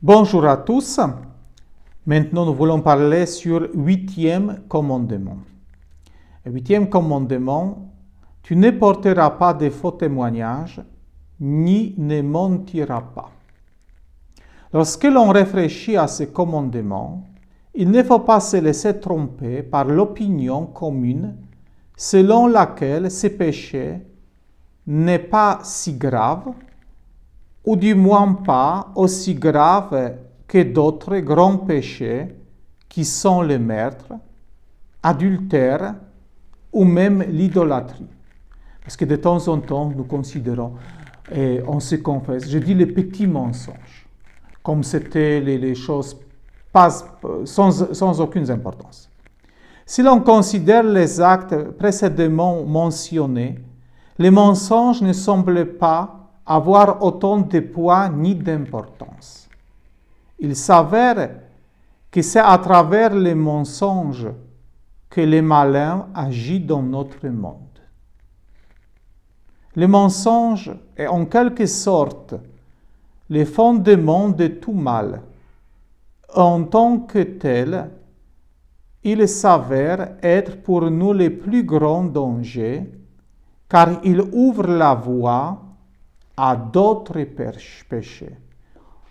Bonjour à tous. Maintenant, nous voulons parler sur le 8e commandement. Le 8e commandement, tu ne porteras pas de faux témoignages, ni ne mentiras pas. Lorsque l'on réfléchit à ce commandement, il ne faut pas se laisser tromper par l'opinion commune selon laquelle ce péché n'est pas si grave, ou du moins pas aussi grave que d'autres grands péchés qui sont le meurtre, adultère ou même l'idolâtrie. Parce que de temps en temps, nous considérons, et on se confesse, je dis les petits mensonges, comme c'était les choses sans aucune importance. Si l'on considère les actes précédemment mentionnés, les mensonges ne semblent pas avoir autant de poids ni d'importance. Il s'avère que c'est à travers les mensonges que le malin agit dans notre monde. Le mensonge est en quelque sorte le fondement de tout mal. En tant que tel, il s'avère être pour nous le plus grand danger, car il ouvre la voie à d'autres péchés.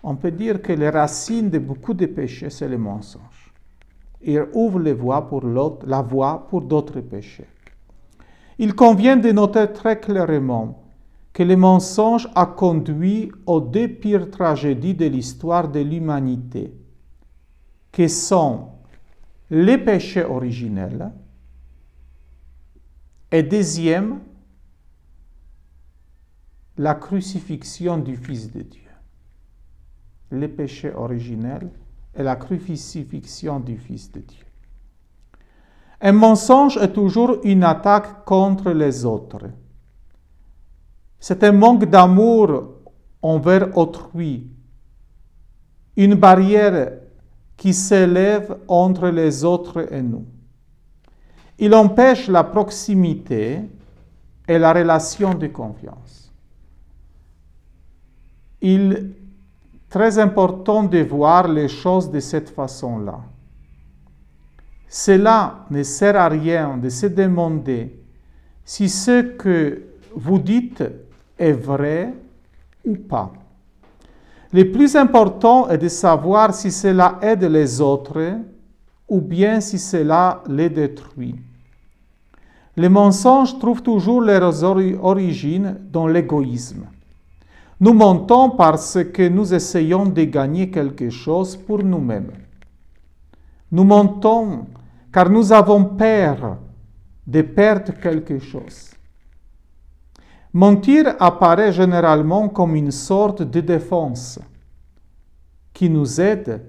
On peut dire que les racines de beaucoup de péchés, c'est le mensonge. Il ouvre la voie pour d'autres péchés. Il convient de noter très clairement que le mensonge a conduit aux deux pires tragédies de l'histoire de l'humanité, qui sont les péchés originels et deuxième, la crucifixion du Fils de Dieu. Le péché originel et la crucifixion du Fils de Dieu. Un mensonge est toujours une attaque contre les autres. C'est un manque d'amour envers autrui, une barrière qui s'élève entre les autres et nous. Il empêche la proximité et la relation de confiance. Il est très important de voir les choses de cette façon-là. Cela ne sert à rien de se demander si ce que vous dites est vrai ou pas. Le plus important est de savoir si cela aide les autres ou bien si cela les détruit. Les mensonges trouvent toujours leurs origines dans l'égoïsme. Nous mentons parce que nous essayons de gagner quelque chose pour nous-mêmes. Nous mentons car nous avons peur de perdre quelque chose. Mentir apparaît généralement comme une sorte de défense qui nous aide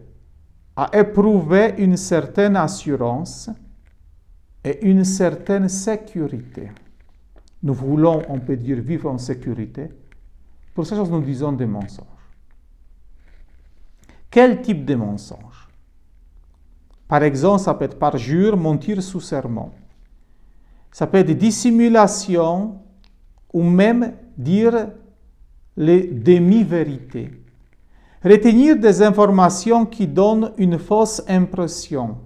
à éprouver une certaine assurance et une certaine sécurité. Nous voulons, on peut dire, vivre en sécurité. Pour ces choses, nous disons des mensonges. Quel type de mensonge? Par exemple, ça peut être parjure, mentir sous serment. Ça peut être dissimulation ou même dire les demi-vérités. Retenir des informations qui donnent une fausse impression.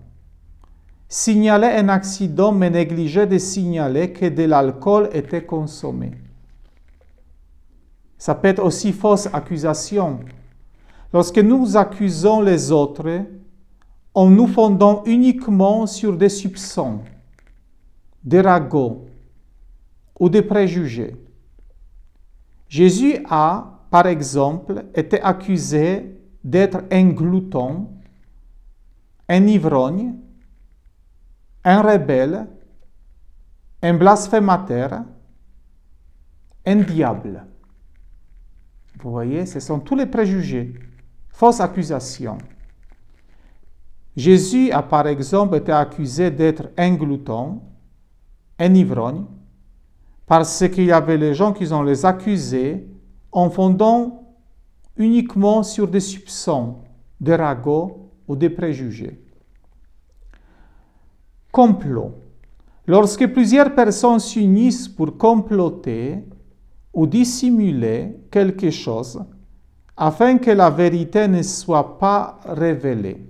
Signaler un accident mais négliger de signaler que de l'alcool était consommé. Ça peut être aussi fausse accusation. Lorsque nous accusons les autres, en nous fondant uniquement sur des soupçons, des ragots ou des préjugés. Jésus a, par exemple, été accusé d'être un glouton, un ivrogne, un rebelle, un blasphémateur, un diable. Vous voyez, ce sont tous les préjugés, fausses accusations. Jésus a par exemple été accusé d'être un glouton, un ivrogne, parce qu'il y avait les gens qui ont les accusés en fondant uniquement sur des soupçons, des ragots ou des préjugés. Complot. Lorsque plusieurs personnes s'unissent pour comploter ou dissimuler quelque chose, afin que la vérité ne soit pas révélée.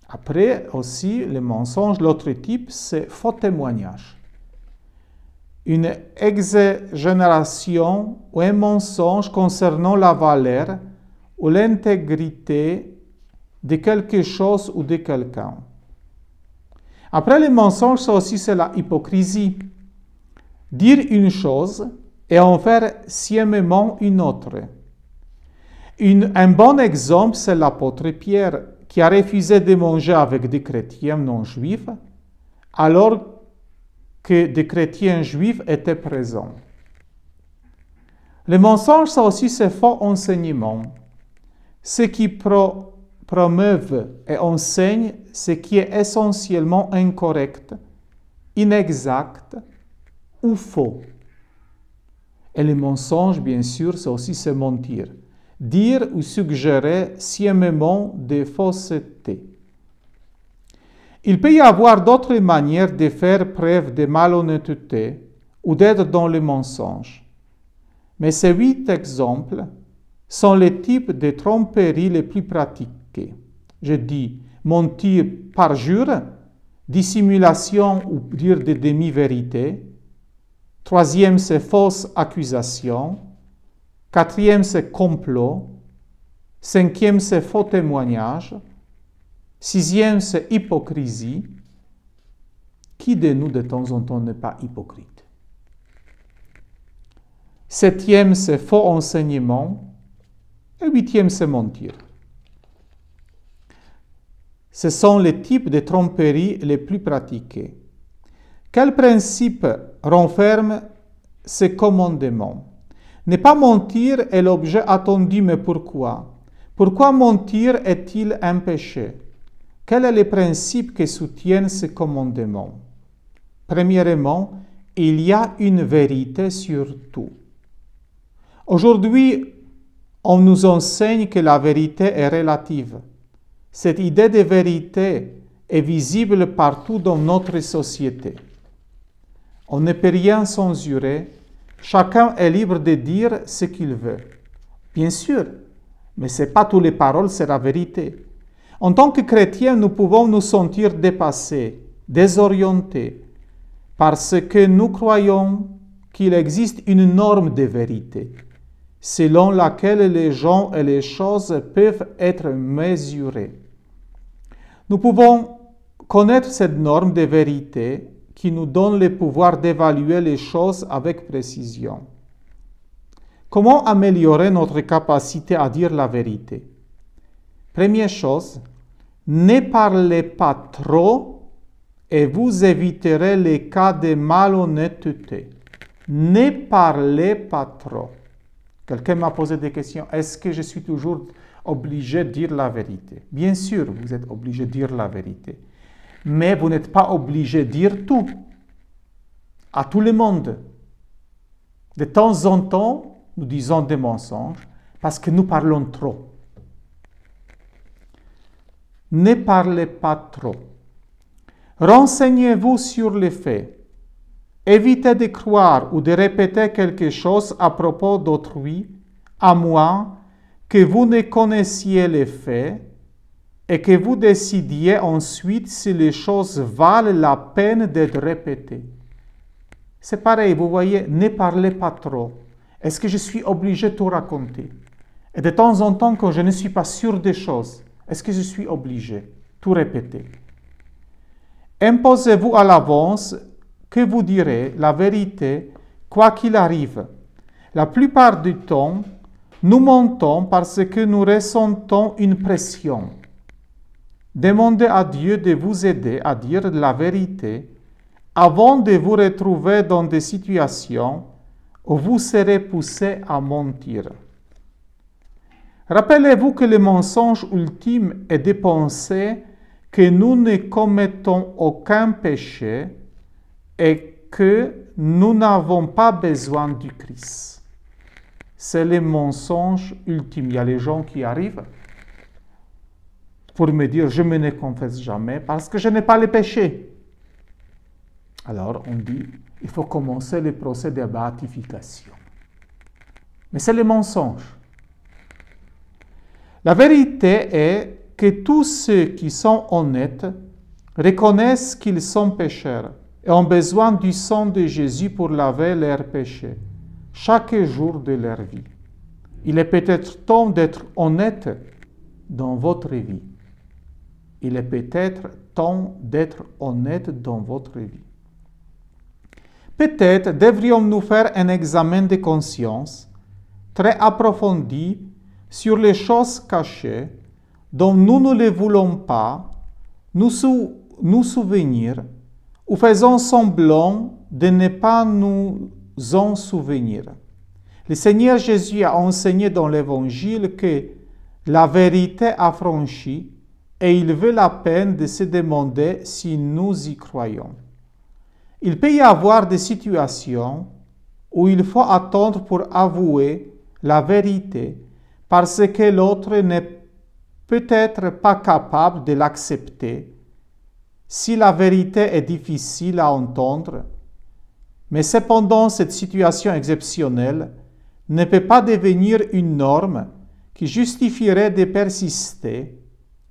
Après aussi, le mensonge, l'autre type, c'est faux témoignage. Une exagération ou un mensonge concernant la valeur ou l'intégrité de quelque chose ou de quelqu'un. Après, le mensonge, ça aussi, c'est la hypocrisie. Dire une chose et en faire sciemment une autre. Un bon exemple, c'est l'apôtre Pierre, qui a refusé de manger avec des chrétiens non juifs, alors que des chrétiens juifs étaient présents. Le mensonge, ça aussi, c'est faux enseignement. Ceux qui promeuvent et enseignent ce qui est essentiellement incorrect, inexact ou faux. Et le mensonge, bien sûr, c'est aussi se mentir. Dire ou suggérer sciemment des faussetés. Il peut y avoir d'autres manières de faire preuve de malhonnêteté ou d'être dans le mensonge. Mais ces 8 exemples sont les types de tromperies les plus pratiqués. Je dis mentir parjure, dissimulation ou dire des demi-vérités. 3e, c'est fausse accusation. 4e, c'est complot. 5e, c'est faux témoignage. 6e, c'est hypocrisie. Qui de nous, de temps en temps, n'est pas hypocrite? 7e, c'est faux enseignement. Et 8e, c'est mentir. Ce sont les types de tromperies les plus pratiqués. Quel principe renferme ces commandements? Ne pas mentir est l'objet attendu, mais pourquoi? Pourquoi mentir est-il un péché? Quel est le principe qui soutient ces commandements? Premièrement, il y a une vérité sur tout. Aujourd'hui, on nous enseigne que la vérité est relative. Cette idée de vérité est visible partout dans notre société. On ne peut rien censurer. Chacun est libre de dire ce qu'il veut. Bien sûr, mais ce n'est pas toutes les paroles, c'est la vérité. En tant que chrétiens, nous pouvons nous sentir dépassés, désorientés, parce que nous croyons qu'il existe une norme de vérité, selon laquelle les gens et les choses peuvent être mesurés. Nous pouvons connaître cette norme de vérité qui nous donne le pouvoir d'évaluer les choses avec précision. Comment améliorer notre capacité à dire la vérité? Première chose, ne parlez pas trop et vous éviterez les cas de malhonnêteté. Ne parlez pas trop. Quelqu'un m'a posé des questions. Est-ce que je suis toujours obligé de dire la vérité? Bien sûr, vous êtes obligé de dire la vérité. Mais vous n'êtes pas obligé de dire tout, à tout le monde. De temps en temps, nous disons des mensonges parce que nous parlons trop. Ne parlez pas trop. Renseignez-vous sur les faits. Évitez de croire ou de répéter quelque chose à propos d'autrui, à moins que vous ne connaissiez les faits et que vous décidiez ensuite si les choses valent la peine d'être répétées. C'est pareil, vous voyez, ne parlez pas trop. Est-ce que je suis obligé de tout raconter? Et de temps en temps, quand je ne suis pas sûr des choses, est-ce que je suis obligé de tout répéter? Imposez-vous à l'avance que vous direz la vérité, quoi qu'il arrive. La plupart du temps, nous mentons parce que nous ressentons une pression. Demandez à Dieu de vous aider à dire la vérité avant de vous retrouver dans des situations où vous serez poussé à mentir. Rappelez-vous que le mensonge ultime est de penser que nous ne commettons aucun péché et que nous n'avons pas besoin du Christ. C'est le mensonge ultime. Il y a les gens qui arrivent pour me dire « je me ne confesse jamais parce que je n'ai pas le péché ». Alors on dit « il faut commencer le procès de béatification ». Mais c'est le mensonge. La vérité est que tous ceux qui sont honnêtes reconnaissent qu'ils sont pécheurs et ont besoin du sang de Jésus pour laver leurs péchés, chaque jour de leur vie. Il est peut-être temps d'être honnête dans votre vie. Il est peut-être temps d'être honnête dans votre vie. Peut-être devrions-nous faire un examen de conscience très approfondi sur les choses cachées dont nous ne les voulons pas nous souvenir ou faisons semblant de ne pas nous en souvenir. Le Seigneur Jésus a enseigné dans l'Évangile que la vérité affranchit et il veut la peine de se demander si nous y croyons. Il peut y avoir des situations où il faut attendre pour avouer la vérité parce que l'autre n'est peut-être pas capable de l'accepter si la vérité est difficile à entendre, mais cependant cette situation exceptionnelle ne peut pas devenir une norme qui justifierait de persister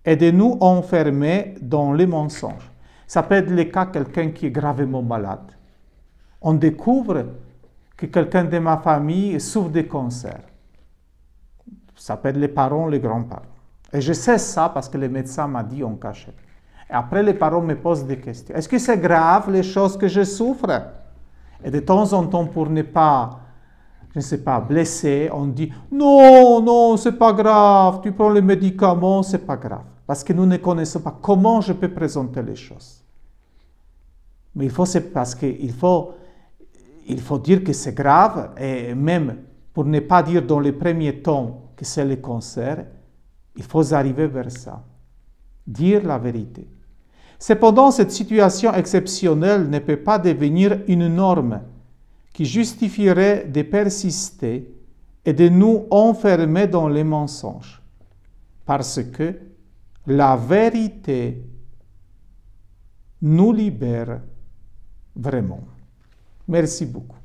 et de nous enfermer dans les mensonges. Ça peut être le cas de quelqu'un qui est gravement malade. On découvre que quelqu'un de ma famille souffre de cancer. Ça peut être les parents, les grands-parents. Et je sais ça parce que le médecin m'a dit en cachette. Et après, les parents me posent des questions. Est-ce que c'est grave les choses que je souffre? Et de temps en temps, pour ne pas, je ne sais pas, blesser, on dit non, non, c'est pas grave, tu prends les médicaments, c'est pas grave. Parce que nous ne connaissons pas comment je peux présenter les choses. Mais parce qu'il faut dire que c'est grave, et même pour ne pas dire dans les premiers temps que c'est le cancer, il faut arriver vers ça. Dire la vérité. Cependant, cette situation exceptionnelle ne peut pas devenir une norme qui justifierait de persister et de nous enfermer dans les mensonges. Parce que la vérité nous libère vraiment. Merci beaucoup.